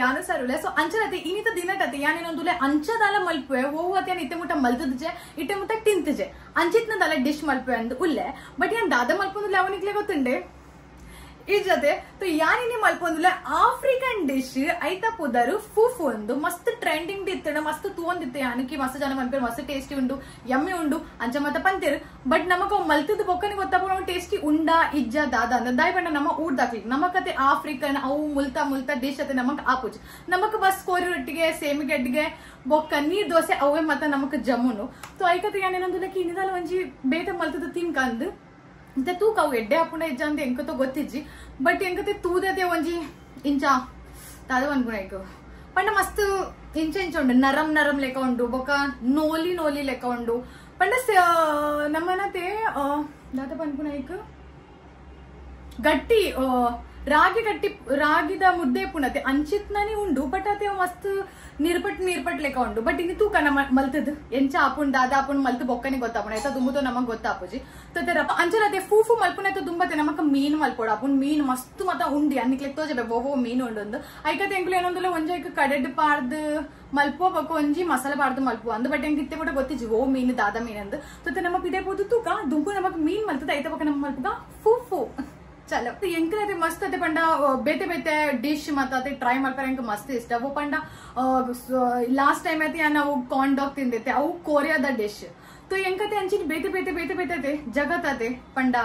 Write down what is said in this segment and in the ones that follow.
ಯಾನು ಸರುಲೆ ಸೊ ಅಂಚನತೆ ಇನ್ನಿತ ದಿನಟತೆ ಯಾನೇನೊಂದುಲೆ ಅಂಚದಾಲ ಮಲ್ಪುವೆ ಓವತ್ತೆ ಇತ್ತೆ ಮುಟ ಮಲ್ತದಜೆ ಇತ್ತೆ ಮುಟ ತಿಂತಜೆ ಅಂಚಿತ್ನದಾಲ ಡಿಶ್ ಮಲ್ಪುವೆ ಅಂದು ಉಲ್ಲೆ ಬಟ್ ಯಾನ್ ದಾದ ಮಲ್ಪೊಂದುಲೆ ಅವನಿಗ್ಲೆ ಗೊತ್ತುಂಡೆ ಇಜತೆ तो यानी मल्पोंदुले आफ्रिकन डिश ऐता पुदरु फूफू उंडु मस्त ट्रेंडिंग दित्तडे मस्त तोंदित्ते यानकी मस्त जन मल्पे मस्त टेस्टी उंडु यम्मी उंडु अंच मत पंतिर बट नमक मल्तद बोकनी गोत्तापुन टेस्टी उंडा इज्जा दादा अंद दाय पंड नम ऊट दाखली नमकते आफ्रिकन अವು ಮುಲ್ತಾ ಮುಲ್ತಾ ಡಿಶ್ ಅತೆ ನಮಕ್ ಆಪುಜ್ ನಮಕ್ ಬಸ್ ಕೋರಿ ರೊಟ್ಟಿಗೆ ಸೇಮಿ ಗಡ್ಡಿಗೆ ಬೊಕ್ಕ ನೀರ್ ದೋಸೆ ಅವೇ ಮತ ನಮಕ್ ಜಮ್ಮುನು तो ಐಕತೆ ಯಾನೇನಂದುಲೆ ಇನ್ನಿದಾಲ ಒಂಜಿ ಬೇತೆ ಮಲ್ತದ ತಿನ್ಕಂದ್ इंत तूक अವು ಎಡ್ಡೆ ಹಾಪುಂಡ ಇಜ್ಜ ಅಂತ ಎಂಕತೋ ಗೊತ್ತಿಜ್ಜಿ ಬಟ್ ಎಂಕತೆ ತೂದತೆ ಒಂಜಿ ಇಂಚ ತಾದ ಅನ್ಪುಣ ಐಕ ಪಂಡ ಮಸ್ತ್ ಇಂಚ ಇಂಚ ಉಂಡು ನರಂ ನರಂ ಲೆಕ್ಕ ಉಂಡು ಬೊಕ ನೋಲಿ ನೋಲಿ ಲೆಕ್ಕ ಉಂಡು ಪಂಡ ನಮ್ಮನತೆ ದಾದ ಅನ್ಪುಣ ಐಕ ಗಟ್ಟಿ ರಾಗಿ ಗಟ್ಟಿ ರಾಗಿದ ಮುದ್ದೆ ಪುಣತೆ ಅಂಚಿತ್ನನಿ ಉಂಡು ಬಟ್ ಅತೆ ಮಸ್ತ್ ನಿರ್ಪಟ್ ನಿರ್ಪಟ್ ಲೆಕ್ಕ ಉಂಡು ಬಟ್ ಇನ್ನು ತೂಕ ನಮ್ಮ ಮಲ್ತದ್ ಎಂಚ ಆಪುಂಡ್ ದಾದ ಆಪುಂಡ್ ಮಲ್ತು ಬೊಕ್ಕನಿ ಗೊತ್ತಾಪುಣ ಆಯ್ತಾ ದುಂಬುತೋ ನಮಗ್ ಗೊತ್ತಾಪುಜಿ ತತೆರಪ್ಪ ಅಂಚನತೆ ಫೂಫು ಮಲ್ಪುನೈತ ದುಂಬತೆ ನಮಕ್ ಮೀನ್ ಮಲ್ಪೋಡ ಆಪುಂಡ್ ಮೀನ್ ಮಸ್ತ್ ಮತ ಉಂಡಿ ಅನ್ನಿಕ್ಲೆಕ್ ತೋಜಬೆ ಬೋಹೋ ಮೀನ್ ಉಂಡು ಐಕತೆ ಎಂಕ್ಲು ಏನೊಂದುಲೆ ಒಂಜೈಕ ಕಡೆಡ್ ಪಾಡ್ದ್ ಮಲ್ಪೋ ಬೊಕ್ಕ ಒಂಜಿ ಮಸಾಲ ಪಾಡ್ದು ಮಲ್ಪು ಅಂದ್ ಬಟ್ ಎಂಕ್ ಇತ್ತೆ ಕೂಡ ಗೊತ್ತಿಜ್ಜಿ ಓ ಮೀನ್ ದಾದ ಮೀನ್ ಅಂದ್ ತತೆ ನಮಕ್ ಇದೇ ಪೋದು ತೂಕ ದುಂಬು ನಮಕ್ ಮೀನ್ ಮಲ್ತದ ಐತ ಬೊಕ್ಕ ನಮ್ ಮಲ್ಪುಗ ಫೂಫು चलो ಎಂಕಲತೆ ಮಸ್ತ್ ಅತೆ ಪಂಡ ಬೇತೆ ಬೇತೆ ಡಿಶ್ ಮತ್ತೆ ಟ್ರೈ ಮಾಡ್ತಾರೆ ಎಂಕ ಮಸ್ತ್ ಇಷ್ಟ ಅವು ಪಂಡ ಲಾಸ್ಟ್ ಟೈಮ್ ಐತಿ ನಾವು ಕಾರ್ನ್ ಡಾಗ್ ತಿಂದಿತ್ತೆ ಅವು ಕೊರಿಯಾದ ಡಿಶ್ तो ಎಂಕತೆ ಅಂಚಿನ ಬೇತೆ ಬೇತೆ ಬೇತೆ ಬೇತೆ ಜಗತ್ತತೆ ಪಂಡ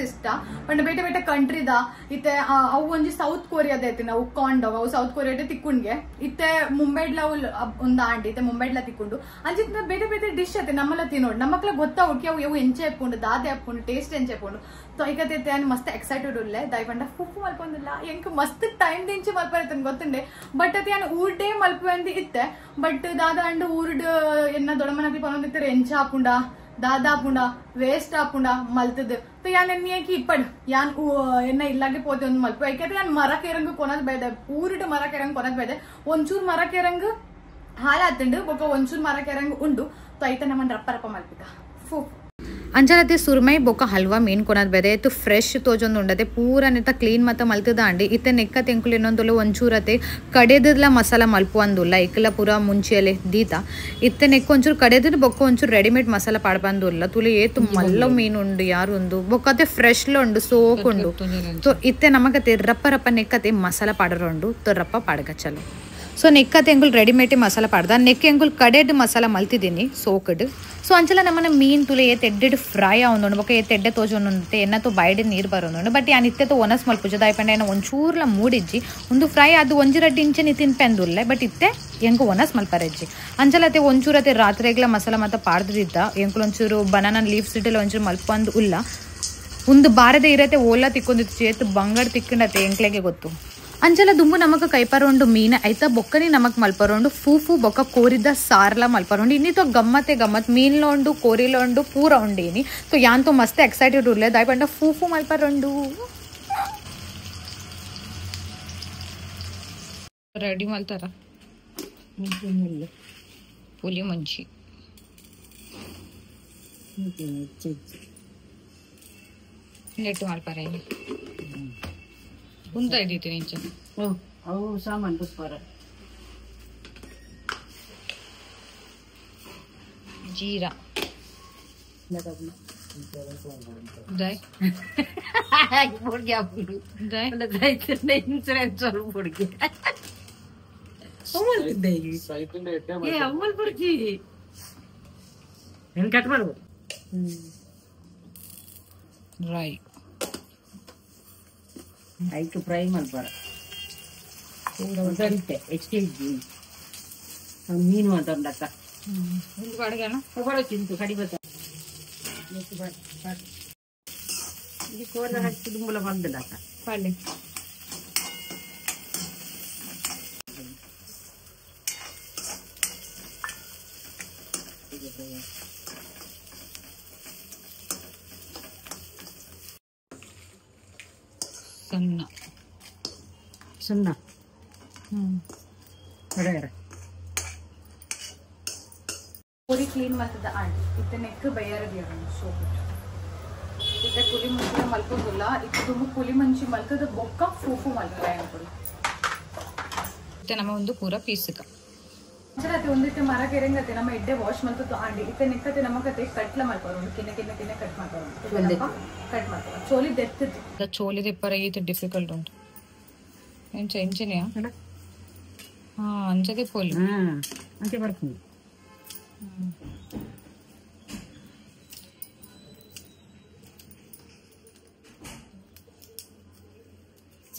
ಇಷ್ಟ ಪಂಡ ಬೇತೆ ಬೇತೆ ಕಂಟ್ರಿ ದ ಇತ್ತೆ ಅವು ಒಂಜಿ ಸೌತ್ ಕೊರಿಯಾದ ಐತಿ ನಾವು ಕಾರ್ನ್ ಡಾಗ್ ಅವು ಸೌತ್ ಕೊರಿಯಾದ ತಿಕ್ಕೊಂಡ್ಗೆ ಇತ್ತೆ ಮುಂಬೈಡ್ಲ ಒಂದು ಆಂಟಿ ಇತ್ತೆ ಮುಂಬೈಡ್ಲ ತಿಕ್ಕೊಂಡು ಅಂಚಿನ ಬೇತೆ ಬೇತೆ ಡಿಶ್ ಐತೆ ನಮ್ಮಲ್ಲ ತಿನ್ನೋಡು ನಮ್ಮಕ್ಲ ಗೊತ್ತಾವುಕಿ ಅವು ಎಂಚೆ ಹಾಕೊಂಡು ದಾದೆ ಹಾಕೊಂಡು ಟೇಸ್ಟ್ ಎಂಚೆ ಹಾಕೊಂಡು तो ಐಕತೆ ಮಸ್ತ್ ಎಕ್ಸೈಟೆಡ್ ಉಲ್ಲೆ ದೈ ಪಂಡ ಫುಫು ಮಲ್ಪೊಂದಿಲ್ಲ ಎಂಕ ಮಸ್ತ್ ಟೈಮ್ ದಿಂಚಿ ಮಲ್ಪೈತೆ ಗೊತ್ತುಂಡೆ ಬಟ್ ಅತಿ ಯಾನು ಊರ್ಡೇ ಮಲ್ಪೆ ಅಂದಿ ಇತ್ತೆ ಬಟ್ ದಾದ ಅಂಡ್ ಊರ್ಡ್ ಎನ್ನ ದೊಡಮನತಿ ಪನೊಂದಿತ್ತರ ಎಂಚ ಹಾಪುಂಡ ದಾದ ಹಾಪುಂಡ ವೇಸ್ಟ್ ಹಾಪುಂಡ ಮಲ್ತದ್ तो यान एन्नियकी इप्पड यान एन्न इल्लागे पोते ओंदु मल्पे ऐकते यान मरकेरंग कोनद बेदे ऊरिड मरकेरंग कोनद बेदे ಒಂಚೂರು ಮರಕೆರಂಗ್ ಹಾಲಾತಂಡು ಬೊಕ ಒಂಚೂರು ಮರಕೆರಂಗ್ ಉಂಡು तो ಐತ ನಮನ್ ರಪ್ಪ ರಪ್ಪ ಮಲ್ಪಿಕ ಫು ಅಂಚನತೆ ಸುರ್ಮೈ ಬೊಕ್ಕ ಹಲ್ವಾ ಮೀನ್ ಕೊನದ್ ಬೇದೆ ಇತ್ತು ಫ್ರೆಶ್ ತೋಜೊಂದು ಉಂಡತೆ ಪೂರ ನೆತ್ತ ಕ್ಲೀನ್ ಮತ್ತ ಮಲ್ತದ ಅಂಡಿ ಇತ್ತೆ ನೆಕ್ಕ ತೆಂಕುಲು ಇನ್ನೊಂದುಲು ಒಂಚೂರತೆ ಕಡೆದಲ ಮಸಾಲ ಮಲ್ಪು ಅಂದುಲ್ಲ ಇಕ್ಕಲ ಪೂರ ಮುಂಚಿಯಲೆ ದೀತ ಇತ್ತೆ ನೆಕ್ಕ ಒಂಚೂರು ಕಡೆದ ಬೊಕ್ಕ ಒಂಚೂರು ರೆಡಿಮೇಡ್ ಮಸಾಲ ಪಾಡ್ಬಂದುಲ್ಲ ತುಲಿ ಏತು ಮಲ್ಲ ಮೀನ್ ಉಂಡು ಯಾರು ಉಂಡು ಬೊಕ್ಕತೆ ಫ್ರೆಶ್ ಲ ಉಂಡು ಸೋಕ್ ಉಂಡು ತೋ ಇತ್ತೆ ನಮಗತೆ ರಪ್ಪ ರಪ್ಪ ನೆಕ್ಕತೆ ಮಸಾಲ ಪಾಡರುಂಡು ತೋ ರಪ್ಪ ಪಾಡಗಚ್ಚಲು ಸೊ ನೆಕ್ಕತೆ ಎಂಗುಲ್ ರೆಡಿಮೇಡ್ ಮಸಾಲ ಪಾಡ್ದ ನೆಕ್ಕ ಎಂಗುಲ್ ಕಡೆಡ್ ಮಸಾಲ ಮಲ್ತಿದ್ದೀನಿ ಸೋಕಡ್ ಸೊ ಅಂಚಲ ನಮ್ಮನೆ ಮೀನ್ ತುಲೆ ಎಡ್ಡೆಡ್ ಫ್ರೈ ಆವೊಂದುಂಡು ಬೊಕ ಎಡ್ಡೆ ತೋಜೊಂದುಂತೆ ಎನ್ನತೋ ಬೈಡೆ ನೀರು ಬರೋಂದುಂಡು ಬಟ್ ಯಾನ್ ಇತ್ತೆ ಒನಸ್ ಮಲ್ಪುಜದ ಆಯ್ಪಂಡ ಏನ ಒಂಚೂರ್ಲ ಮೂಡಿಜ್ಜಿ ಒಂದು ಫ್ರೈ ಅದು ಒಂಜಿ ರಡ್ಡಿ ಇಂಚೆ ತಿನ್ಪೆಂದುಲ್ಲೆ ಬಟ್ ಇತ್ತೆ ಎಂಕು ಒನಸ್ ಮಲ್ಪರೆಜ್ಜಿ ಅಂಚಲತೆ ಒಂಚೂರತೆ ರಾತ್ರಿಗ್ಲ ಮಸಾಲ ಮತ್ತ ಪಾಡ್ದಿದ್ದ ಎಂಕುಲು ಒಂಚೂರು ಬನಾನಾ ಲೀವ್ಸ್ ಇಟ್ಟೆಲ್ಲ ಒಂಚೂರು ಮಲ್ಪಂದು ಉಲ್ಲ ಒಂದು ಬಾರದೆ ಇರತ್ತೆ ಓಲ ತಿಕ್ಕೊಂದಿತ್ತು ಚೇತು ಬಂಗಡ್ ತಿಕ್ಕಂಡತೆ ಎಂಕ್ಲೆಗೆ ಗೊತ್ತು ಅಂಚಲ ದುಂಬು ನಮಕ್ ಕೈಪರೋಂಡು ಮೀನ್ ಐತ ಬೊಕ್ಕನಿ ನಮಕ್ ಮಲ್ಪರೋಂಡು ಫೂಫು ಬೊಕ್ಕ ಕೋರಿದ ಸಾರ್ಲ ಮಲ್ಪರೋಂಡು ಇನ್ನಿತೋ ಗಮ್ಮತ್ತೆ ಗಮ್ಮತ್ ಮೀನ್ಲ ಉಂಡು ಕೋರಿಲ ಉಂಡು ಪೂರ ಉಂಡೇನಿ तो ಯಾನ್ तो ಮಸ್ತ್ ಎಕ್ಸೈಟೆಡ್ ಉರ್ಲೆ ದಾಯ್ ಪಂಡ ಫೂಫು ಮಲ್ಪರೋಂಡು ರೆಡಿ ಮಲ್ತಾರ ಪುಲಿ ಮಂಚಿ ನೆಟ್ಟು ಮಲ್ಪರೇನಿ ಉಂತ ಇದ್ದೀತಿ ನಿಂಚ ಅವು ಸಾಮಾನು ಬುಸ್ಪಾರ jeera dai porgi apuru dai dai tenne insurance all porgi amal dai site inde ette ye amal porgi en cut maru right ಐಕ್ ಫ್ರೈ ಮಾಡ್ಬಾರ ಉಂಟೆ ಎಕ್ಸ್ಚೇಂಜ್ ಮೀನು ಅಂತ ಉಂಡಕ್ಕ ಒಂದು ಬಾಡಿಗೆನ ತಗೊಳ್ಳೋ ತಿಂತು ಕಡಿಮೆ ఇది కోళ్ళ హక్కు దుమ్ముల మందులక్క పల్లి ಸಣ್ಣ ಸಣ್ಣ ಅರೆ पूरी क्लीन मल्तद आंटी इतने नेक बयर दिया सो इतने पुली मंची मल्कोदुल्ला इतने तुम पुली मंची मल्तद बोक्का फूफू मल्कला ಇತ್ತೆ ನಮ್ಮ ಒಂದು ಪೂರ ಪೀಸ್ಗ ಅಂಚನತೆ ಒಂದಿತ್ತೆ ಮರ ಕೆರೆಂಗತೆ ನಮ್ಮ ಎಡ್ಡೆ ವಾಶ್ ಮಲ್ತು ಆಂಡಿ ಇತ್ತೆ ನೆಕ್ಕತೆ ನಮ್ಮ ಕತೆ ಕಟ್ಲ ಮಾಡ್ಕೊಂಡು ಕಿನ್ನ ಕಿನ್ನ ಕಿನ್ನ ಕಟ್ ಮಾಡ್ಕೊಂಡು ಕಟ್ ಮಾಡ್ಕೊಂಡು ಚೋಲಿ ದೆತ್ತಿತ್ತು ಚೋಲಿ ದಿಪ್ಪರ ಈತ ಡಿಫಿಕಲ್ಟ್ ಉಂಟು ಎಂಚ ಎಂಚನೆಯಾ ಹಾ ಅಂಚದೆ ಪೋಲಿ ಅಂಚೆ ಬರ್ತೀನಿ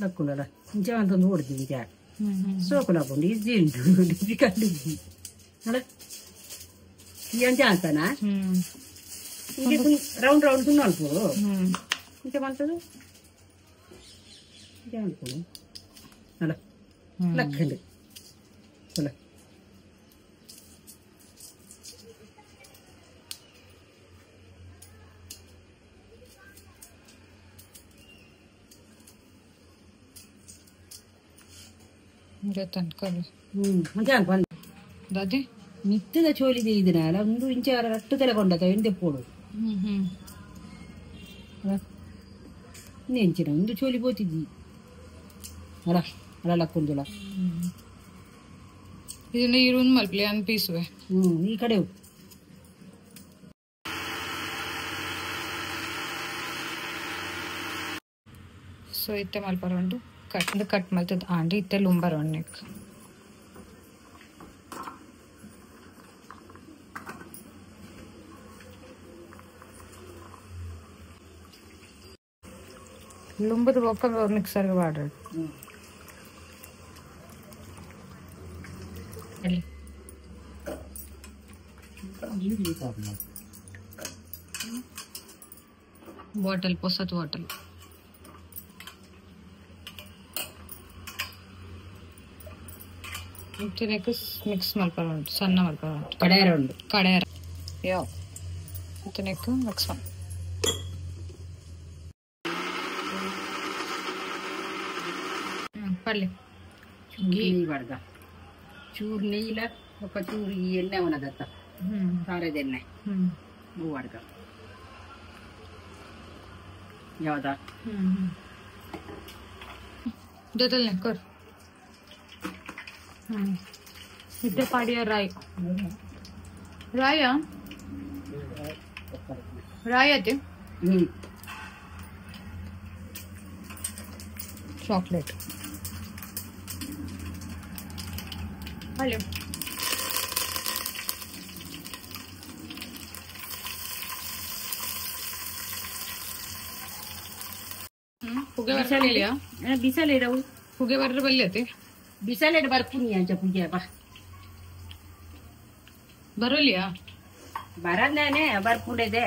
ಸಕ್ಕುಲಲ್ಲ ಇಂಚೆ ಅಂತ ನೋಡ್ತೀನಿ ಸೋಕುಲ ಹಾಕೊಂಡು ಈಸಿ ಉಂಟು ಡಿಫಿಕಲ್ಟ್ ಅಲ್ಲ ಈ ಅಂಚೆ ಅಂತಾನ ರೌಂಡ್ ರೌಂಡ್ ತುಣ್ಣಲ್ಪು ಇಂಚೆ ಮಾಡ್ತದೆ ಇಂಚೆ ಮಾಡ್ಕೊಂಡು ಅಲ್ಲ ಲಕ್ಕಂಡು ಅಲ್ಲ ಮಂಚ ಅನ್ಕೊಂಡು ದಾದಿ ಮಿತ್ತದ ಚೋಲಿದೆ ಇದನ್ನ ಒಂದು ಇಂಚ ರಟ್ಟು ತಲೆ ಕೊಂಡತ ಎಂದೆಪ್ಪೋಡು ನೆಂಚಿನ ಒಂದು ಚೋಲಿ ಬೋತಿದ್ದಿ ಅಲ್ಲ ಅಲ್ಲ ಲಕ್ಕೊಂದಿಲ್ಲ ಇದನ್ನ ಈರುನ್ ಮಲ್ಪಲಿ ಅನ್ ಪೀಸುವೆ ಈ ಕಡೆ ಸೊ ಇತ್ತೆ ಮಲ್ಪರೊಂಡು ಕಟ್ ಮಲ್ತದ ಆಂಡಿ ಇತ್ತೆ ಲುಂಬರೊಂಡು ನೆಕ್ ಲುಂಬದ ಬೊಕ್ಕ ಮಿಕ್ಸರ್ಗೆ ಬಾಡ್ರಿ ಬಾಟಲ್ ಹೊಸತ್ ಬಾಟಲ್ ಮಿಕ್ಸ್ ಮಲ್ಪರ ಉಂಟು ಸಣ್ಣ ಮಲ್ಪರ ಉಂಟು ಕಡೆಯರ ಉಂಟು ಕಡೆಯರ ಯಾವ ನೆಕ್ಕು ಮಿಕ್ಸ್ ಮಾಡಿ ಪಲ್ಯ ನೆయ్యి పడదా చూరు నెయ్యిలో ఒక చూరు ఈ ఎన్నె ఉన్నదత్త సారేది ఎన్నె నువ్వు పడదా ಯಾವ್ದಾ ಜೊತೆಲ್ನೆ ಕರ್ ಇದ್ದೆ ಪಾಡಿಯ ರಾಯ್ ರಾಯ್ ಅತ್ತೆ ಚಾಕ್ಲೇಟ್ ಹಲೋ ಹುಗೆ ಬರಲಿಲ್ಲ ಬಿಸಲೇಡವು ಹುಗೆ ಬರ್ರೆ ಬಲ್ಲಿಯತಿ ಬಿಸಲೇಡ್ ಬರ್ಪುನಿ ಅಂಚ ಪೂಜೆ ಬಾ ಬರೋಲಿಯಾ ಬರಲ್ಲೇನೆ ಬರ್ಪುಂಡಿದೆ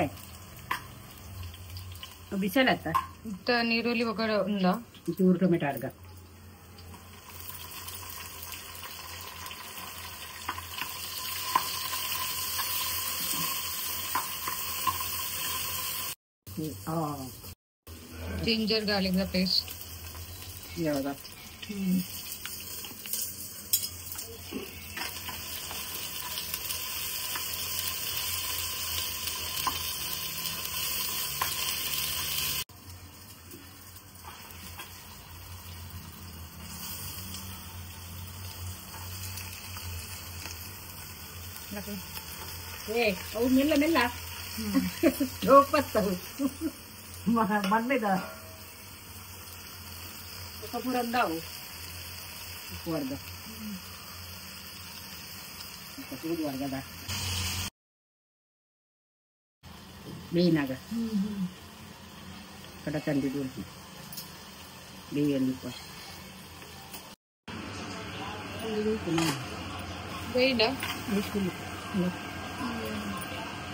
ಬಿಸಲತ್ತ ಇತ್ತ ನೀರುಳ್ಳಿ ಒಗಡೆ ఉందా ಚೂರು ಟೊಮೆಟೊ ಅಡ್ಗ ಜಿಂಜರ್ ಗಾರ್ಲಿಕ್ ದ ಪೇಸ್ಟ್ ಯಾವ್ದಾ ಅವು ಮೆಲ್ಲ ಮೆಲ್ಲ ಲೋಪತ್ತವು ಮಣ್ಣದ ಕಪೂರ ಅಂದಾವು ಉಪ್ಪು ವರ್ಗ ಕಪೂರ ವರ್ಗದ ಬೇಯಿನಾಗ ಕಡ ತಂದಿದ್ದು ಬೇಯಲ್ಲಿ ಬೇಡ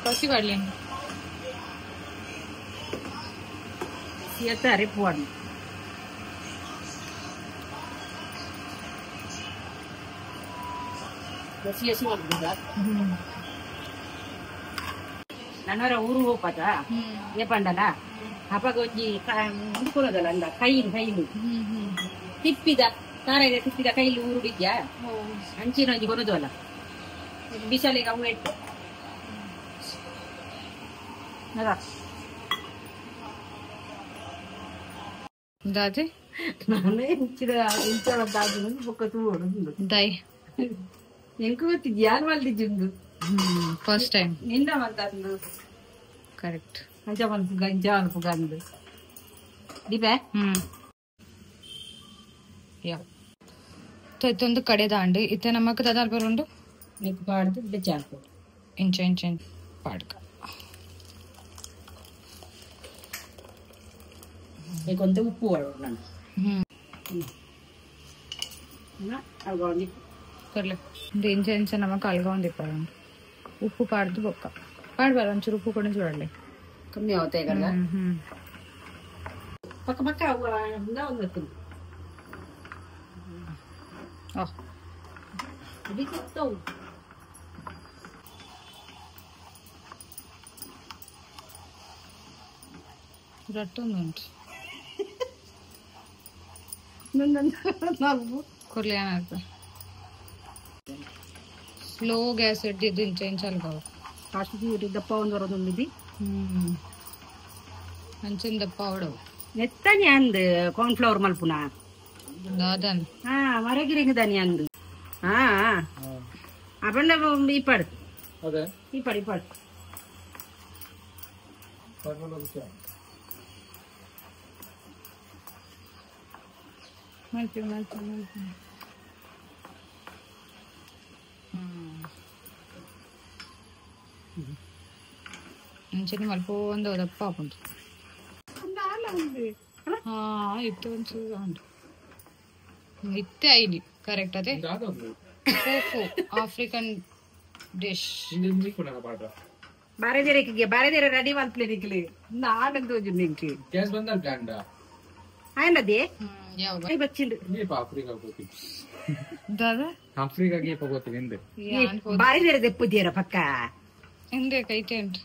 ಕಸಿ ಬಾಡ್ಲಿ siete ribuan. Masih semua berat. Nana uru hopada. Ya pandana. Apa goji kan itu adalah anda kain. Tipi dah. Tara dia tipi dah kain uru dia. Anci nanti kono dola. Bisa le kamu itu. Nada. ದಾದಿ ನಾನೇ ಇಂಚ ಬೊಕ್ಕ ತೂಡು ದೈ ಎಂಕು ಗೊತ್ತಿದ್ದು ಯಾರು ಮಲ್ದಿದ್ದು first time ನಿನ್ನ ಮಲ್ತಂದು correct ಅಂಚ ಮಲ್ಪು ಗಂಜ ಮಲ್ಪು ಗಂದು ದೀಪೆ ಯಾವ ಇತ್ತೊಂದು ಕಡೆ ದಾಂಡಿ ಇತ್ತೆ ನಮಕ್ ದಾದಾಲ್ ಬರುಂಡು నీకు పాడుతూ చాకు ఇంచు పాడుక కొంత ఉప్పు వాడుతున్నాను అవి కొర్లే ఇంచు నమ్మక అలగా ఉంది ఇప్పుడు ఉప్పు పాడుతూ బొక్క పాడు ಒಂಚೂರು ಉಪ್ಪು ಕೂಡ చూడాలి కమ్మి అవుతాయి కదా పక్క పక్క ఉందా ఉంది ఇది చెప్తావు ರಟ್ಟೊಂದುಂಟು ಕೊರ್ಲಿಯಾನ ಸ್ಲೋ ಗ್ಯಾಸ್ ಇಟ್ಟಿದ್ದು ಇಂಚಾಲ್ಗಾವ ಕಾಶಿ ದಪ್ಪ ಒಂದು ಬರೋದು ಅಂಚಿನ ದಪ್ಪ ಅವಡವು ನೆತ್ತನಿ ಅಂದು ಕಾರ್ನ್ಫ್ಲವರ್ ಮಲ್ಪುನ దాదాన్ మరగిరింగ్ దాని అందు అప్పుడు ఇప్పడు ఇప్పడు మంచి మంచిగా మలిపోందో దప్ప ఆపుంటు ఇట్టు ఉంచు ಇತ್ತೆ ಐಡಿ ಕರೆಕ್ಟ್ ಅದೇ ಫೋಫೋ ಆಫ್ರಿಕನ್ ಡಿಶ್ ಬಾರೆದೇರೆ ರೆಡಿ ಮಲ್ಪ್ಲೇನಿಕ್ಲಿ ನಾನಂತ ನಿಂಗೆ ಗ್ಯಾಸ್ ಬಂದ ಬ್ಯಾಂಡ ఆయనది ಯಾವ వచ్చిండు ಆಫ್ರಿಕಾ ಹೋಗ್ತೀನಿ ದಾದಾ ಆಫ್ರಿಕಾಗೆ ಹೋಗ್ತೀನಿ ಎಂದೆ ಬಾರೆದೇರೆ ದೆಪ್ಪುದ್ದೀರ ಪಕ್ಕ ಎಂದೆ ಕೈತೆ ಉಂಟು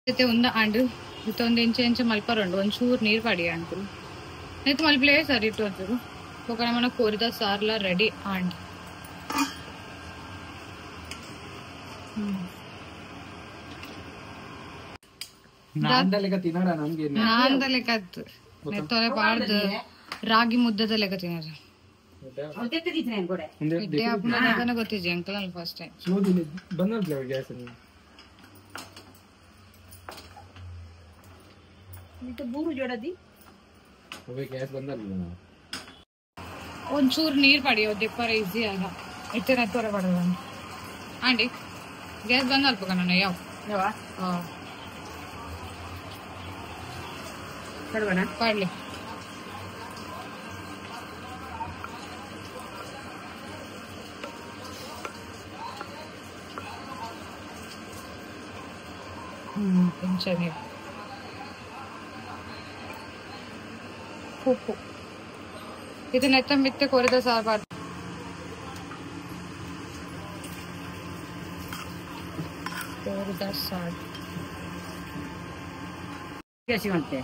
ಜೊತೆ ಒಂದು ಆಂಡು ಇತ್ತೊಂದು ಇಂಚು ಮಲ್ಪರುಂಡು ಒಂಚೂರು ನೀರು ಪಡಿ ಅಂಕಲ್ ನಿಂತು ಮಲ್ಪಲೇ ಸರಿ ಇಟ್ಟು ಅಂತಾರೆ ఒక మన కోరిద సార్లా రెడీ అండ్ ನಾಂದ ಲೆಕ್ಕ ನೆತ್ತೊಲೆ ಬಾರ್ದು ರಾಗಿ ಮುದ್ದದ ಲೆಕ್ಕ ತಿನ್ನೋದು ಇಡ್ಡೆ ಹಬ್ಬನ ಗೊತ್ತಿದ್ದೆ ಅಂಕಲ್ ಅಲ್ಲಿ ಫಸ್ಟ್ ಟೈಮ್ ಬೂರು ಜೋಡದಿ ಗ್ಯಾಸ್ ಬಂದಲ್ಲ ಒಂಚೂರು ನೀರು ಪಡಿ ದೆಪ್ಪರ ಈಸಿ ಆಗ ಇತ್ತೆ ನೆತ್ತೊರೆ ಪಡೋದು ಆಂಟಿ ಗ್ಯಾಸ್ ಬಂದು ಅಲ್ಪ ಕಣ ಯಾವ ಪಡ್ಲಿ కొంచెం నీరు ಉಪ್ಪು ಇದನ್ನ ಎತ್ತ ಮಿತ್ತೆ ಕೊರಿದ ಸಾರ್ಬಾರ್ದು ಕೊರಿದ ಸಾರ್ ಅಂತೆ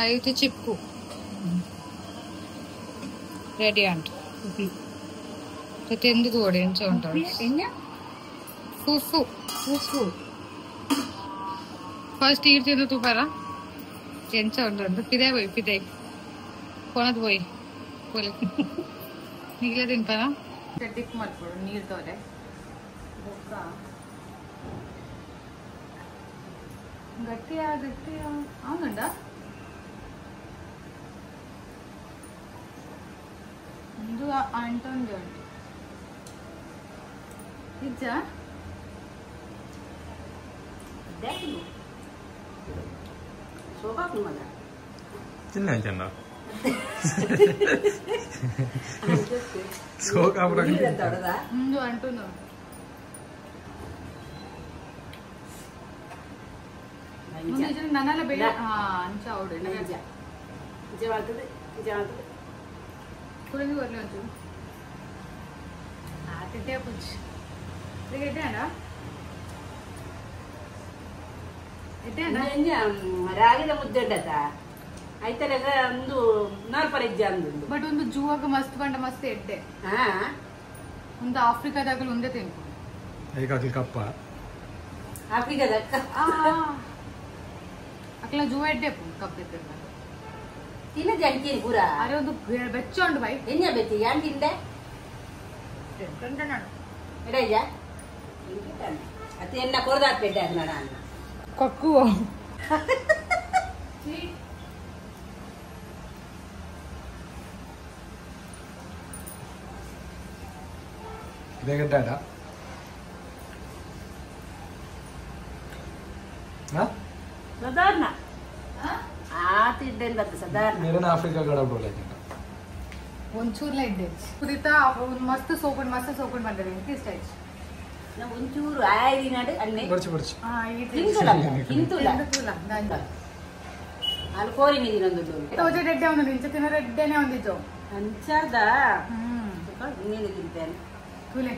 ಐದು ಚಿಪ್ಪು రెడీ అంట తింది కూడా ఎంచ ఉంటాడు ఫుఫు ఫస్ట్ ఈడ్ తిందు తూపారా ಎಂಚ ಉಂಟು ಪಿದೆ ಕೊನದು పోయి పోలే నీళ్ళే తింటారా టిప్ మర్చిపోడు నీళ్ళతోనే గట్టిగా అవునండా ముందు అంటుంది అండి ఇచ్చా ತಿನ್ನ ಸೋಕಾಪುರ ముందు అంటున్నా ననాల బెడ అంచా అవుడు ಕುಳಿದು ಬರ್ಲಿ ಒಂಚೂರು ತಿಟ್ಟೆ ಪುಚ್ಚು ಎಟ್ಟೆನಾ ರಾಗಿದ ಮುದ್ದೆ ಉಂಟತ ಐತಲ್ಲ ಒಂದು ನಾಲ್ಪರಜ್ಜ ಅಂದು ಬಟ್ ಒಂದು ಜೂವಾಗ ಮಸ್ತ್ ಬಂಡ ಮಸ್ತ್ ಎಡ್ಡೆ ಒಂದು ಆಫ್ರಿಕಾದಾಗಲು ಒಂದೇ ತಿನ್ಕು ಅದಕ್ಕೆ ಕಪ್ಪ ಆಫ್ರಿಕಾದ ಅಕ್ಲ ಜೂ ಎಡ್ಡೆ ಕಪ್ಪಿತ್ತು ತಿನ್ನದು ಅಂಕೇನು ಪೂರ ಅರೆ ಒಂದು ಬೆಚ್ಚೊಂಡು ಬೈ ಎನ್ನ ಬೆತ್ತಿ ಯಾನ್ ತಿಂದೆ ಎಡಯ್ಯ ಅದು ಎನ್ನ ಕೊರದಾಕ್ಬೇಡ್ಡೆ ಅದು ನಾನು ಅನ್ನ ಕೊಕ್ಕು ಬೇಗಟ್ಟಾಡ ಸಾಧಾರಣ ಆ ತಿಂಡೆ ಸಾಧಾರಣ मेरे ना अफ्रीका गड़ा बोला जाएगा ಒಂಚೂರ್ಲ ಇದ್ದೆ ಕುದಿತಾ ಮಸ್ತ್ ಸೋಪನ್ ಬಂದಿದೆ ಇಷ್ಟ ಆಯ್ತು ನಾವು ಒಂಚೂರು ಆಯ್ದಿ ನಾಡು ಅಲ್ಲೇ ಬರ್ಚಿ ಬರ್ಚಿ ಹಿಂತುಲ ಅಲ್ಲಿ ಕೋರಿ ನೀರಿನೊಂದು ತೋಜೆ ರೆಡ್ಡೆ ಒಂದು ನಿಂಚ ತಿನ್ನ ರೆಡ್ಡೆನೆ ಒಂದಿತ್ತು ಅಂಚಾದ ಇನ್ನೇನು ತಿಂತೇನೆ ತುಲೆ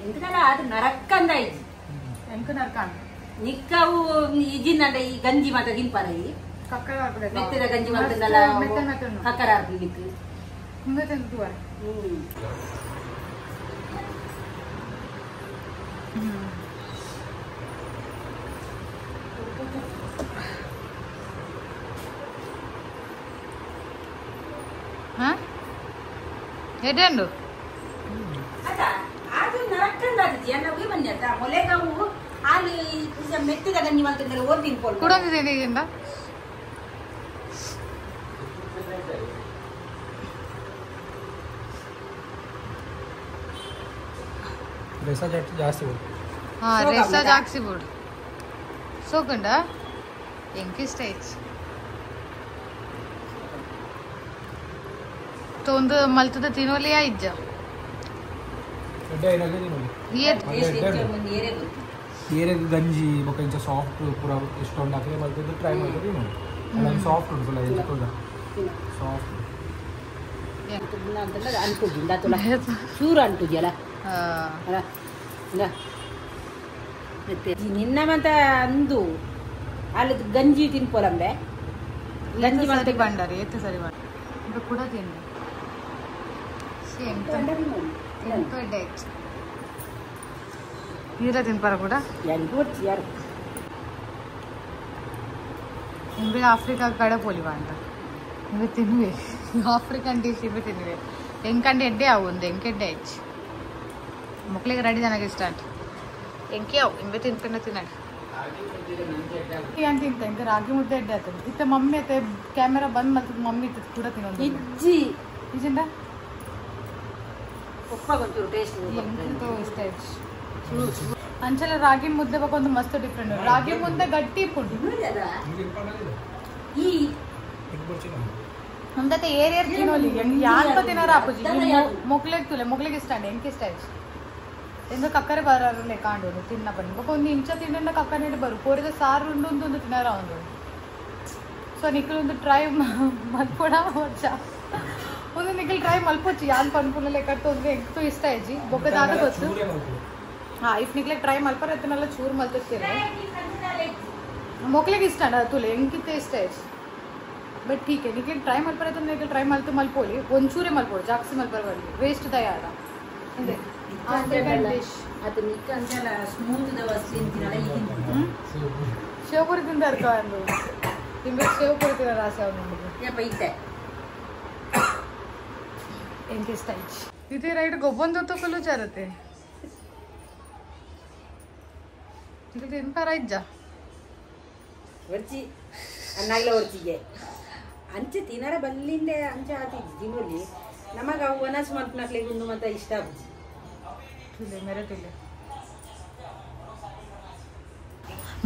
ಎಂತಕಲ್ಲ ಅದು ನರಕ್ಕಂದಾಯ್ತು ಎಂಕ ನರ್ಕಾನ್ ನಿಕ್ಕವು ಇಜಿನಂಡ ಈ ಗಂಜಿ ಮಾತ ತಿನ್ಪಾರ ಈ ಕಕ್ಕರ ಆಗ್ಬಿಡೆ ಮೆತ್ತದ ಗಂಜಿ ಮಾಡ್ತದಲ್ಲ ಕಕ್ಕರ ನಿಕ್ಕು ಹಿಂಗೆ ತಿಂತುವ ಎಡೆಂಡು ಅದು ನರಕ್ಕಂದಾಯ್ತು ಎಲ್ಲ ಹೋಗಿ ಬಂದ ಮೊಲೆಗಾವು ಹಾಲು ಮೆತ್ತದ ಗಂಜಿ ಮಾಡ್ತಿದ್ದಲ್ಲ ಓದ್ ತಿನ್ಕೊಂಡು ಕುಡಂದಿದೆ ಈಗಿಂದ पैसा ಜಾಸ್ತಿ ಹಾ ರೆಸ ಜಾಕ್ಸಿ ಬಿಡು ಸೋಕಂಡ ಎಂಕಿಷ್ಟ ಐತಿ ತೊಂದು ಮಲ್ತದ ತಿನ್ನೋಲಿ ಇಜ್ಜ ಎಡ್ಡೆ ಇರಲ್ಲ ನೀನು ಏರೆ ಗಂಜಿ ಬೊಕ್ಕ ಇಂಚ ಸಾಫ್ಟ್ ಪೂರ ಎಷ್ಟು ಉಂಟಾಕಲಿ ಮಲ್ತಿದ್ದು ಟ್ರೈ ಮಾಡ್ತೀವಿ ನೋಡಿ ಸಾಫ್ಟ್ ಉಂಟು ಫುಲ್ ಎಲ್ಕೊಂಡ ಸಾಫ್ಟ್ ಅನ್ಕೋದಿಂದ ಚೂರು ಅಂಟುದ್ಯಲ್ಲ ನಿನ್ನ ಮಂತ ಅಂದು ಅಲ್ಲಿ ಗಂಜಿ ತಿನ್ಕೊಲಂಬೆ ಗಂಜಿ ಸರಿ ಬಂಡಾರಿ ಎತ್ತು ಸರಿ ಬಂಡ ಇದು ಕೂಡ ತಿಂಡಿ ಸೇಮ್ ಡೇಟ್ ನೀರ ತಿನ್ಪಾರ ಕೂಡ ಯಾರು ಇಂಬಿ ಆಫ್ರಿಕಾ ಕಡೆ ಪೋಲಿವಾ ಅಂತ ಇವೆ ತಿನ್ನುವೆ ಆಫ್ರಿಕನ್ ಡಿಶ್ ಇವೆ ತಿನ್ನುವೆ ಎಂಕಂಡು ಎಡ್ಡೆ ಅವು ಒಂದು ಎಂಕೆಡ್ಡೆ ಹೆಚ್ಚು ಮಕ್ಳಿಗೆ ರೆಡಿ ನನಗೆ ಸ್ಟಾರ್ಟ್ ಎಂಕೆ ಅವು ಇಂಬೆ ತಿನ್ಕೊಂಡು ತಿನ್ನಡಿ ಅಂತ ತಿಂತ ಇಂತ ರಾಗಿ ಮುದ್ದೆ ಎಡ್ಡೆ ಆಗ್ತದೆ ಇತ್ತ ಮಮ್ಮಿ ಐತೆ ಕ್ಯಾಮೆರಾ ಬಂದ್ ಮತ್ತೆ ಮಮ್ಮಿ ಇತ್ತು ಕೂಡ ತಿನ್ನೋದು ಇಜ್ಜಿ ನಿಜಂಡ ಉಪ್ಪ ಒಂಚೂರು ಟೇಸ್ಟ್ ಇಷ್ಟ ಆಯ್ತು ಅಂಚಲ ರಾಗಿ ಮುದ್ದೆ ಬಗ್ಗೆ ಒಂದು ಮಸ್ತ್ ಡಿಫ್ರೆಂಟ್ ರಾಗಿ ಮುದ್ದೆ ಗಟ್ಟಿ ಪುಡ್ ಈ ಮುಂದത്തെ ಏರಿಯರ್ ತಿನ್ನೋಲಿ ಯಾಲ್ಪ ತಿನ್ನಾರ ಆಪುಜಿ ಮೊಕ್ಲೆಗ್ ತುಲೆ ಮೊಕ್ಲೆಗ್ ಇಷ್ಟ ಅಂడి ಎಂಕ ಇಷ್ಟ ಆಯ್ತು ಎಂದು ಕಕ್ಕರೆ ಬರಲೆ ಕಾಂಡು ತಿನ್ನ ಬನ್ನಿ ಬೊಕ್ಕ ಒಂದು ಇಂಚ ತಿಂಡ ಕಕ್ಕ ನೀಡಿ ಬರು ಕೋರಿದ ಸಾರು ಉಂಡು ಒಂದು ತಿನ್ನಾರ ಒಂದು ಸೊ ನಿಖಿಲ್ ಒಂದು ಟ್ರೈ ಮಲ್ಪೋಡ వచ్చ ಒಂದು ನಿಖಿಲ್ ಟ್ರೈ ಮಲ್ಪೊಚ್ಚಿ ಯಾನ್ ಪನ್ಪುನ ಲೆಕ್ಕ ಒಂದು ಎಂಕು ಇಷ್ಟ ಆಯ್ಜಿ ಬೊಕ್ಕ ದಾದ ಗೊತ್ತು ಹಾ ಇಫ್ ನಿಖಿಲ್ ಟ್ರೈ ಮಲ್ಪರ ಎತ್ತನೆಲ್ಲ ಚೂರು ಮಲ್ತಿರ್ತೀರಿ ಮೊಕ್ಲೆಗ್ ಇಷ್ಟ ಅಂಡ ತುಲೆ ಎಂಕಿತ್ತೆ ಇಷ್ಟ ಆಯ್ತು ಬಟ್ ठीक है निखिल ट्राई मलपर तो निखिल ट्राई मलतो मलपोली ಒಂಚೂರೆ ಮಲ್ಪೋಡು ಜಾಸ್ತಿ ಮಲ್ಪರ ಬರಲಿ ವೇಸ್ಟ್ ದಯಾಡ ಇದೆ ಆಫ್ರಿಕನ್ ಡಿಶ್ ಅದು ನಿಕ್ಕ ಅಂತೆಲ್ಲ ಸ್ಮೂತ್ ದ ವಸ್ತಿಂತಿನಲ್ಲ ಈ ಸೇವಪುರಿ ತಿಂದಾರ ಕಾಂದು ತಿಂಬೆ ಸೇವಪುರಿ ತಿನ್ನ ರಾಸ ಅವನಿಗೆ ಯಪ್ಪ ಇತ್ತೆ ಎಂಕೆ ಸ್ಟೈಲ್ ಇದೇ ರೈಟ್ ಗೊಬ್ಬಂದು ತಕೊಲು ಚಾರತೆ ಇದು ತಿನ್ಪಾರ ಇಜ್ಜ ವರ್ಚಿ ಅನ್ನಾಗ್ಲ ವರ್ಚಿಗೆ ಅಂಚೆ ತಿನ್ನರ ಬಲ್ಲಿಂದೆ ಅಂಚೆ ಆತಿ ದಿನೋಲಿ ನಮಗ ಅವು ವನಸ್ ಮಲ್ಪನಕ್ಲೆ ಗುಂಡು ಮತ್ತ ಇಷ್ಟ ಆಗುದು ತಿಲೆ ಮೇರೆ ತಿಲೆ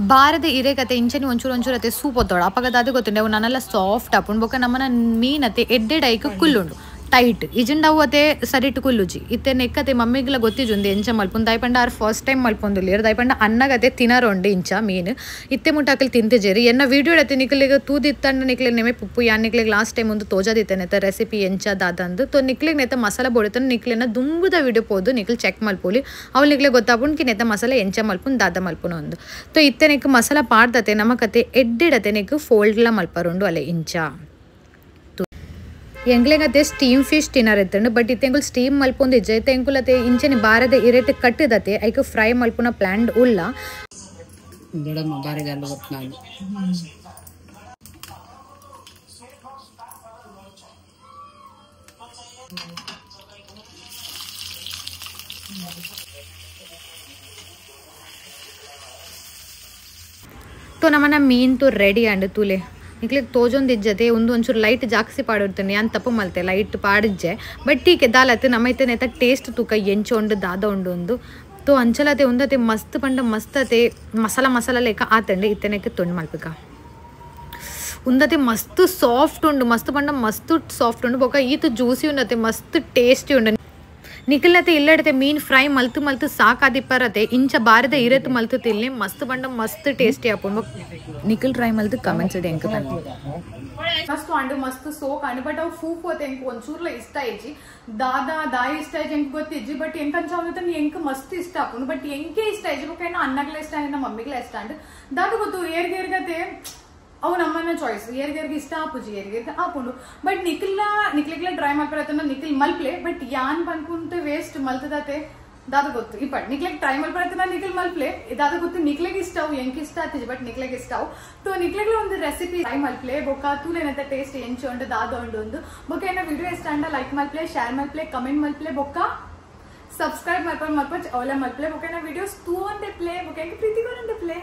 ಬಾರದ ಇರೇಕತೆ ಇಂಚನಿ ಒಂಚೂರು ಅತ್ತೆ ಸೂಪ್ ಒತ್ತೋಡ ಅಪ್ಪಗದ ಅದು ಗೊತ್ತುಂಡೆ ಅವು ನನ್ನೆಲ್ಲ ಸಾಫ್ಟ್ ಅಪ್ಪುಂಡು ಬೊಕ್ಕ ನಮ್ಮನ ಮೀನತೆ ಎಡ್ಡೆ ಡೈಕ್ ಕುಲ್ಲುಂಡು ಟೈಟ್ ಇಜಂಡವು ಅತೆ ಸರಿಟ್ಟು ಕುಲ್ಲುಜಿ ಇತ್ತೆ ನೆಕ್ಕತೆ ಮಮ್ಮಿಗೆಲ್ಲ ಗೊತ್ತಿಜುಂದು ಎಂಚ ಮಲ್ಪುಂದು ದಯಪಂಡ ಆರ್ ಫಸ್ಟ್ ಟೈಮ್ ಮಲ್ಪೊಂದುಲ್ಲೇರು ದಯಪಂಡ ಅನ್ನಗತೆ ತಿನ್ನರೋಂಡು ಇಂಚ ಮೀನು ಇತ್ತೆ ಮುಟ್ಟಾಕಲ್ ತಿಂತಿಜೇರಿ ಎನ್ನ ವಿಡಿಯೋ ಎತ್ತೆ ನಿಕ್ಲಿಗೆ ತೂದಿತ್ತಂಡ ನಿಕ್ಲಿಗೆ ನೆಮೆ ಪುಪ್ಪು ಯಾನ್ ನಿಕ್ಲಿಗೆ ಲಾಸ್ಟ್ ಟೈಮ್ ಒಂದು ತೋಜದಿತ್ತೇನೆತ ರೆಸಿಪಿ ಎಂಚ ದಾದಂದು ತೋ ನಿಕ್ಲಿಗೆ ನೆತ್ತ ಮಸಾಲ ಬೋಡಿತನ ನಿಕ್ಲಿನ ದುಂಬುದ ವಿಡಿಯೋ ಪೋದು ನಿಕ್ಲಿ ಚೆಕ್ ಮಲ್ಪೋಲಿ ಅವ್ಳು ನಿಕ್ಲಿಗೆ ಗೊತ್ತಾಪುಂಡು ಕಿ ನೆತ್ತ ಮಸಾಲ ಎಂಚ ಮಲ್ಪುನ್ ದಾದ ಮಲ್ಪುನ ಒಂದು ತೋ ಇತ್ತೆ ನೆಕ್ ಮಸಾಲ ಪಾಡ್ದತೆ ನಮಕತೆ ಎಡ್ಡಿಡತೆ ನೆಕ್ ಫೋಲ್ಡ್ಲ ಮಲ್ಪರುಂಡು ಅಲೆ ಇಂಚ ಎಂಗ್ಲೆಗತ್ತೆ ಸ್ಟೀಮ್ ಫಿಶ್ ತಿನ್ನರ್ ಇತ್ತಂಡು ಬಟ್ ಇತ್ತೆಂಗುಲ್ ಸ್ಟೀಮ್ ಮಲ್ಪೊಂದು ಇಜ್ಜ ಇತ್ತೆಂಕುಲತೆ ಇಂಚೆನೆ ಬಾರದೆ ಇರೇತೆ ಕಟ್ಟಿದತೆ ಐಕ್ ಫ್ರೈ ಮಲ್ಪುನ ಪ್ಲಾನ್ ಉಲ್ಲ ದೊಡ್ಡಮ್ಮ ಬಾರಿಗಲ್ಲ ಗೊತ್ತಾಗಿ तो ನಮ್ಮನ ಮೀನ್ ತು ರೆಡಿ ಅಂಡ್ ತುಲೆ ನಿಕ್ಲಿಗೆ ತೋಜೊಂದು ಇಜ್ಜತೆ ಒಂಚೂರು ಲೈಟ್ ಜಾಕ್ಸಿ ಪಾಡಿರ್ತೀನಿ ನಾನು ತಪ್ಪು ಮಲ್ತೆ ಲೈಟ್ ಪಾಡಿಜ್ಜೆ ಬಟ್ ಟೀಕೆ ದಾಲತ್ತೆ ನಮ್ಮೈತೆ ನೆತ ಟೇಸ್ಟ್ ತೂಕ ಎಂಚು ಉಂಡು ದಾದ ಉಂಡು ಒಂದು ತೋ ಅಂಚಲತೆ ಒಂದತೆ ಮಸ್ತ್ ಪಂಡ ಮಸ್ತತೆ ಮಸಾಲ ಲೆಕ್ಕ ಆತಂಡೆ ಇತ್ತನೆಕ್ಕೆ ತೊಂಡು ಮಲ್ಪಕ ಉಂದತೆ ಮಸ್ತ್ ಸಾಫ್ಟ್ ಉಂಡು ಮಸ್ತ್ ಪಂಡ ಮಸ್ತ್ ಸಾಫ್ಟ್ ಉಂಡು ಬೊಕ ಈತು ಜ್ಯೂಸಿ ಉಂಡತೆ ಮಸ್ತ್ ಟೇಸ್ಟಿ ಉಂಡು ನಿಖಿಲತೆ ಇಲ್ಲಡತೆ ಮೀನ್ ಫ್ರೈ ಮಲ್ತು ಸಾಕಾದಿಪ್ಪರತೆ ಇಂಚ ಬಾರದೆ ಇರತ್ತು ಮಲ್ತು ತಿಲ್ಲಿ ಮಸ್ತ್ ಪಂಡ ಮಸ್ತ್ ಟೇಸ್ಟಿ ಆಪುಂಡು ನಿಖಿಲ್ ಟ್ರೈ ಮಲ್ತು ಕಮೆಂಟ್ಸ್ ಇಡಿ ಎಂಕ ಮಸ್ತ್ ಅಂಡು ಮಸ್ತ್ ಸೋಕ್ ಅಂಡು ಬಟ್ ಅವು ಫೂಕ್ ಹೋತೆ ಎಂಕ್ ಒಂಚೂರ್ಲ ಇಷ್ಟ ಇಜ್ಜಿ ದಾಯಿ ಇಷ್ಟ ಇಜ್ಜಿ ಎಂಕ್ ಗೊತ್ತಿಜ್ಜಿ ಬಟ್ ಎಂಕ್ ಅಂಚ ಎಂಕ್ ಮಸ್ತ್ ಇಷ್ಟ ಆಪುಂಡು ಬಟ್ ಎಂಕೆ ಇಷ್ಟ ಇಜ್ಜಿ ಬೊಕ್ಕ ಅಣ್ಣಗ್ಲ ಇಷ್ಟ ಆಯ್ನ ಮಮ್ಮಿಗ್ಲ ಇಷ್ಟ ಅಂಡು ದಾದ ಗೊತ್ತು ಏರ್ಗೇರ್ಗತೆ ಅವು ನಮ್ಮನ್ನ ಚಾಯ್ಸ್ ಏರ್ಗೇರ್ಗೆ ಇಷ್ಟ ಆಪುಜಿ ಏರ್ಗೇರ್ಗೆ ಆಪುಂಡು ಬಟ್ ನಿಕ್ಲಿಗ್ಲ ಡ್ರೈ ಮಲ್ಪರತ್ತ ನಿಖಿಲ್ ಮಲ್ಪ್ಲೆ ಬಟ್ ಯಾನ್ ಬನ್ಕುಂತ ವೇಸ್ಟ್ ಮಲ್ತದತೆ ದಾದ ಗೊತ್ತು ಇಪ್ಪಟ್ ನಿಕ್ಲೆಗ್ ಟ್ರೈ ಮಲ್ಪರತ್ತ ನಿಖಿಲ್ ಮಲ್ಪ್ಲೆ ದಾದ ಗೊತ್ತು ನಿಕ್ಲೆಗ್ ಇಷ್ಟ ಅವು ಎಂಕ್ ಇಷ್ಟ ಆತಿಜಿ ಬಟ್ ನಿಕ್ಲೆಗ್ ಇಷ್ಟ ಅವು ತೋ ನಿಕ್ಲೆಗ್ಲ ಒಂದು ರೆಸಿಪಿ ಟ್ರೈ ಮಲ್ಪ್ಲೆ ಬೊಕ್ಕ ತೂಲೇನಂತ ಟೇಸ್ಟ್ ಎಂಚು ಉಂಡು ದಾದ ಉಂಡು ಒಂದು ಬೊಕ್ಕ ಏನ ವಿಡಿಯೋ ಇಷ್ಟ ಅಂಡ ಲೈಕ್ ಮಲ್ಪ್ಲೆ ಶೇರ್ ಮಲ್ಪ್ಲೆ ಕಮೆಂಟ್ ಮಲ್ಪ್ಲೆ ಬೊಕ್ಕ ಸಬ್ಸ್ಕ್ರೈಬ್ ಮಲ್ಪಚ್ ಅವಲ ಮಲ್ಪ್ಲೆ ಬೊಕ್ಕ ಏನ ವಿಡಿಯೋಸ್ ತೂ ಅಂದೆ ಪ್ಲೇ ಬೊಕ್ಕ ಪ್ರೀತಿ ಪ್ಲೇ